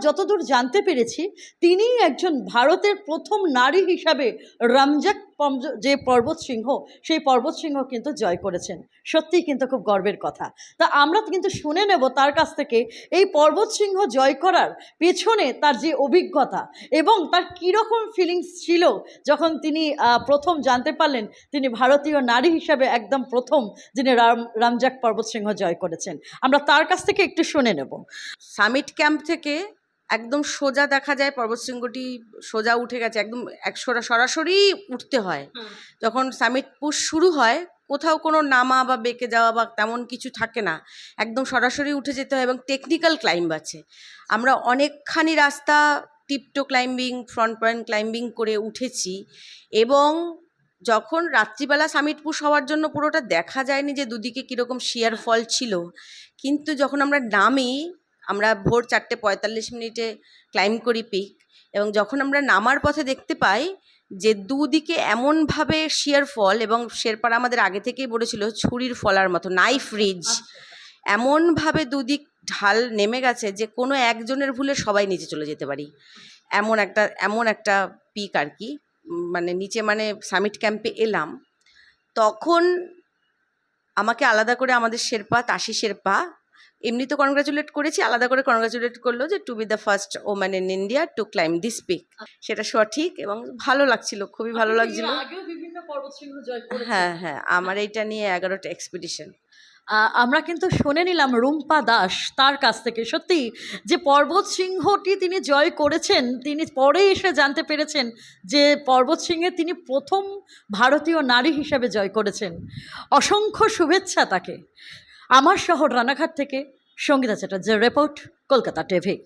যতদূর জানতে পেরেছি তিনিই একজন ভারতের প্রথম নারী হিসাবে রামজাক যে পর্বতশৃঙ্গ সেই পর্বতশৃঙ্গ কিন্তু জয় করেছেন। সত্যিই কিন্তু খুব গর্বের কথা। তা আমরা কিন্তু শুনে নেব তার কাছ থেকে এই পর্বতশৃঙ্গ জয় করার পেছনে তার যে অভিজ্ঞতা এবং তার কীরকম ফিলিংস ছিল যখন তিনি প্রথম জানতে পারলেন তিনি ভারতীয় নারী হিসাবে একদম প্রথম যিনি রামজাক পর্বতশৃঙ্গ জয় করেছেন। আমরা তার কাছ থেকে একটু শুনে নেব। সামিট ক্যাম্প থেকে একদম সোজা দেখা যায় পর্বতশৃঙ্গটি সোজা উঠে গেছে, একদম সরাসরি উঠতে হয়। যখন সামিট পুশ শুরু হয় কোথাও কোনো নামা বা বেঁকে যাওয়া বা তেমন কিছু থাকে না, একদম সরাসরি উঠে যেতে হয় এবং টেকনিক্যাল ক্লাইম্ব আছে। আমরা অনেকখানি রাস্তা টিপটো ক্লাইম্বিং, ফ্রন্ট পয়েন্ট ক্লাইম্বিং করে উঠেছি এবং যখন রাত্রিবেলা সামিট পুশ হওয়ার জন্য পুরোটা দেখা যায়নি যে দুদিকে কীরকম শিয়ার ফল ছিল, কিন্তু যখন আমরা নামি, আমরা ভোর 4:45 ক্লাইম্ব করি পিক, এবং যখন আমরা নামার পথে দেখতে পাই যে দুদিকে এমনভাবে শিয়ার ফল, এবং শেরপারা আমাদের আগে থেকেই বলেছিল ছুরির ফলার মতো নাইফ রিজ, এমনভাবে দুদিক ঢাল নেমে গেছে যে কোনো একজনের ভুলে সবাই নিচে চলে যেতে পারি, এমন একটা পিক আর কি। মানে নিচে মানে সামিট ক্যাম্পে এলাম, তখন আমাকে আলাদা করে আমাদের শেরপা তাশি শেরপা এমনি তো কনগ্রাচুলেট করেছি, আলাদা করে কনগ্রাচুলেট করলো যে to be the first woman in India to climb this peak. সেটা সঠিক এবং ভালো লাগছিল, খুবই ভালো লাগছিল। হ্যাঁ হ্যাঁ, আমার এইটা নিয়ে 11টা এক্সপিডিশন। আমরা কিন্তু শুনে নিলাম রুম্পা দাস তার কাছ থেকে সত্যি যে পর্বত সিংহটি তিনি জয় করেছেন, তিনি পরে এসে জানতে পেরেছেন যে পর্বত সিংহে তিনি প্রথম ভারতীয় নারী হিসাবে জয় করেছেন। অসংখ্য শুভেচ্ছা তাকে। আমার শহর রানাঘাট থেকে সঙ্গীতা চ্যাটার্জির রিপোর্ট, কলকাতা টিভি।